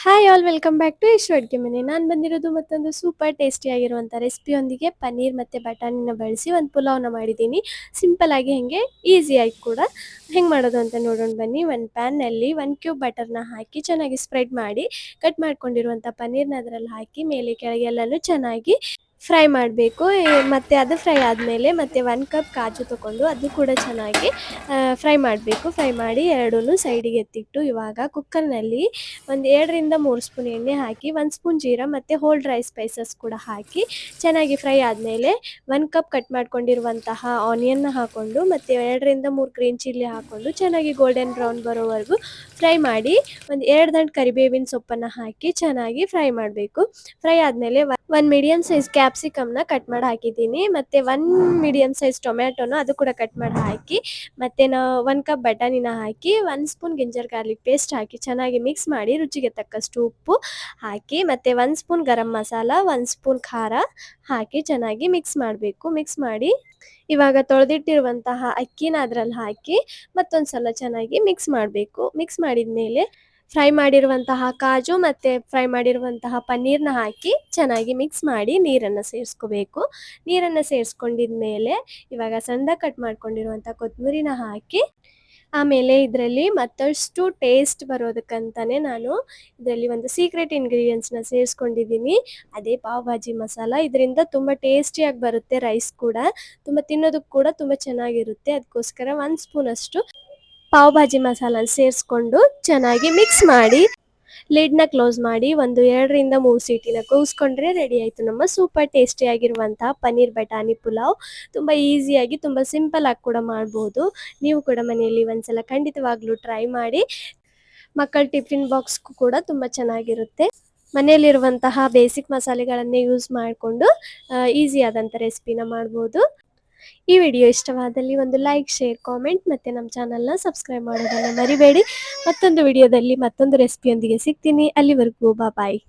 Hi all welcome back to ಇಷ್ಟು ಅಡುಗೆ ಮನೆ. ನಾನು ಬಂದಿರೋದು ಮತ್ತೊಂದು ಸೂಪರ್ ಟೇಸ್ಟಿಯಾಗಿರುವಂಥ ರೆಸಿಪಿಯೊಂದಿಗೆ ಪನ್ನೀರ್ ಮತ್ತು ಬಟಾಣಿನ ಬಳಸಿ ಒಂದು ಪುಲಾವ್ನ ಮಾಡಿದ್ದೀನಿ. ಸಿಂಪಲ್ಲಾಗಿ ಹಾಗೆ ಈಸಿಯಾಗಿ ಕೂಡ ಹೆಂಗೆ ಮಾಡೋದು ಅಂತ ನೋಡೋಣ ಬನ್ನಿ. ಒಂದು ಪ್ಯಾನ್ನಲ್ಲಿ 1 ಕ್ಯೂಬ್ ಬಟರ್ನ ಹಾಕಿ ಚೆನ್ನಾಗಿ ಸ್ಪ್ರೆಡ್ ಮಾಡಿ ಕಟ್ ಮಾಡ್ಕೊಂಡಿರುವಂಥ ಪನ್ನೀರ್ನ ಅದರಲ್ಲಿ ಹಾಕಿ ಮೇಲೆ ಕೆಳಗೆ ಎಲ್ಲನೂ ಚೆನ್ನಾಗಿ ಫ್ರೈ ಮಾಡಬೇಕು. ಮತ್ತು ಅದು ಫ್ರೈ ಆದಮೇಲೆ ಮತ್ತೆ 1 ಕಪ್ ಕಾಜು ತೊಗೊಂಡು ಅದು ಕೂಡ ಚೆನ್ನಾಗಿ ಫ್ರೈ ಮಾಡಬೇಕು. ಫ್ರೈ ಮಾಡಿ ಎರಡನ್ನೂ ಸೈಡಿಗೆ ಎತ್ತಿಟ್ಟು ಇವಾಗ ಕುಕ್ಕರ್ನಲ್ಲಿ ಒಂದು 2ರಿಂದ 3 ಸ್ಪೂನ್ ಎಣ್ಣೆ ಹಾಕಿ 1 ಸ್ಪೂನ್ ಜೀರಾ ಮತ್ತು ಹೋಲ್ ಡ್ರೈ ಸ್ಪೈಸಸ್ ಕೂಡ ಹಾಕಿ ಚೆನ್ನಾಗಿ ಫ್ರೈ ಆದಮೇಲೆ 1 ಕಪ್ ಕಟ್ ಮಾಡ್ಕೊಂಡಿರುವಂತಹ ಆನಿಯನ್ನ ಹಾಕ್ಕೊಂಡು ಮತ್ತು 2ರಿಂದ 3 ಗ್ರೀನ್ ಚಿಲ್ಲಿ ಹಾಕ್ಕೊಂಡು ಚೆನ್ನಾಗಿ ಗೋಲ್ಡನ್ ಬ್ರೌನ್ ಬರೋವರೆಗೂ ಫ್ರೈ ಮಾಡಿ ಒಂದು 2 ದಂಟು ಕರಿಬೇವಿನ ಸೊಪ್ಪನ್ನು ಹಾಕಿ ಚೆನ್ನಾಗಿ ಫ್ರೈ ಮಾಡಬೇಕು. ಫ್ರೈ ಆದಮೇಲೆ 1 ಮೀಡಿಯಮ್ ಸೈಜ್ ಕ್ಯಾಪ್ಸಿಕಮ್ನ ಕಟ್ ಮಾಡಿ ಹಾಕಿದ್ದೀನಿ ಮತ್ತು 1 ಮೀಡಿಯಮ್ ಸೈಜ್ ಟೊಮ್ಯಾಟೊನ ಅದು ಕೂಡ ಕಟ್ ಮಾಡಿ ಹಾಕಿ ಮತ್ತು 1 ಕಪ್ ಬಟಾಣಿನ ಹಾಕಿ 1 ಸ್ಪೂನ್ ಗಿಂಜರ್ ಗಾರ್ಲಿಕ್ ಪೇಸ್ಟ್ ಹಾಕಿ ಚೆನ್ನಾಗಿ ಮಿಕ್ಸ್ ಮಾಡಿ ರುಚಿಗೆ ತಕ್ಕಷ್ಟು ಉಪ್ಪು ಹಾಕಿ ಮತ್ತು 1 ಸ್ಪೂನ್ ಗರಂ ಮಸಾಲ 1 ಸ್ಪೂನ್ ಖಾರ ಹಾಕಿ ಚೆನ್ನಾಗಿ ಮಿಕ್ಸ್ ಮಾಡಬೇಕು. ಮಿಕ್ಸ್ ಮಾಡಿ ಇವಾಗ ತೊಳೆದಿಟ್ಟಿರುವಂತಹ ಅಕ್ಕಿನ ಅದರಲ್ಲಿ ಹಾಕಿ ಮತ್ತೊಂದು ಸಲ ಚೆನ್ನಾಗಿ ಮಿಕ್ಸ್ ಮಾಡಬೇಕು. ಮಿಕ್ಸ್ ಮಾಡಿದ ಮೇಲೆ ಫ್ರೈ ಮಾಡಿರುವಂತಹ ಕಾಜು ಮತ್ತು ಫ್ರೈ ಮಾಡಿರುವಂತಹ ಪನ್ನೀರ್ನ ಹಾಕಿ ಚೆನ್ನಾಗಿ ಮಿಕ್ಸ್ ಮಾಡಿ ನೀರನ್ನು ಸೇರಿಸ್ಕೋಬೇಕು. ನೀರನ್ನು ಸೇರಿಸ್ಕೊಂಡಿದ ಮೇಲೆ ಇವಾಗ ಸಣ್ಣದಾಗಿ ಕಟ್ ಮಾಡ್ಕೊಂಡಿರುವಂಥ ಕೊತ್ತಂಬರಿನ ಹಾಕಿ ಆಮೇಲೆ ಇದರಲ್ಲಿ ಮತ್ತಷ್ಟು ಟೇಸ್ಟ್ ಬರೋದಕ್ಕಂತಲೇ ನಾನು ಇದರಲ್ಲಿ ಒಂದು ಸೀಕ್ರೆಟ್ ಇಂಗ್ರೀಡಿಯೆಂಟ್ಸ್ನ ಸೇರಿಸ್ಕೊಂಡಿದ್ದೀನಿ. ಅದೇ ಪಾವ್ ಭಾಜಿ ಮಸಾಲ. ಇದರಿಂದ ತುಂಬ ಟೇಸ್ಟಿಯಾಗಿ ಬರುತ್ತೆ. ರೈಸ್ ಕೂಡ ತುಂಬ ತಿನ್ನೋದಕ್ಕೆ ಕೂಡ ತುಂಬ ಚೆನ್ನಾಗಿರುತ್ತೆ. ಅದಕ್ಕೋಸ್ಕರ 1 ಸ್ಪೂನಷ್ಟು ಪಾವ್ ಭಾಜಿ ಮಸಾಲನ ಸೇರಿಸ್ಕೊಂಡು ಚೆನ್ನಾಗಿ ಮಿಕ್ಸ್ ಮಾಡಿ ಲಿಡ್ನ ಕ್ಲೋಸ್ ಮಾಡಿ ಒಂದು 2ರಿಂದ 3 ಸೀಟಿನ ಕೂಗಿಸ್ಕೊಂಡ್ರೆ ರೆಡಿ ಆಯಿತು ನಮ್ಮ ಸೂಪರ್ ಟೇಸ್ಟಿಯಾಗಿರುವಂತಹ ಪನ್ನೀರ್ ಬಟಾಣಿ ಪುಲಾವ್. ತುಂಬ ಈಸಿಯಾಗಿ ತುಂಬ ಸಿಂಪಲ್ಲಾಗಿ ಕೂಡ ಮಾಡ್ಬೋದು. ನೀವು ಕೂಡ ಮನೆಯಲ್ಲಿ ಒಂದ್ಸಲ ಖಂಡಿತವಾಗ್ಲೂ ಟ್ರೈ ಮಾಡಿ. ಮಕ್ಕಳ ಟಿಫಿನ್ ಬಾಕ್ಸ್ಗೂ ಕೂಡ ತುಂಬ ಚೆನ್ನಾಗಿರುತ್ತೆ. ಮನೆಯಲ್ಲಿರುವಂತಹ ಬೇಸಿಕ್ ಮಸಾಲೆಗಳನ್ನೇ ಯೂಸ್ ಮಾಡಿಕೊಂಡು ಈಸಿಯಾದಂಥ ರೆಸಿಪಿನ ಮಾಡ್ಬೋದು. ಈ ವಿಡಿಯೋ ಇಷ್ಟವಾದಲ್ಲಿ ಒಂದು ಲೈಕ್, ಶೇರ್, ಕಾಮೆಂಟ್ ಮತ್ತು ನಮ್ಮ ಚಾನಲ್ನ ಸಬ್ಸ್ಕ್ರೈಬ್ ಮಾಡೋದನ್ನು ಮರಿಬೇಡಿ. ಮತ್ತೊಂದು ವಿಡಿಯೋದಲ್ಲಿ ಮತ್ತೊಂದು ರೆಸಿಪಿಯೊಂದಿಗೆ ಸಿಗ್ತೀನಿ. ಅಲ್ಲಿವರೆಗೂ ಬಾಯ್.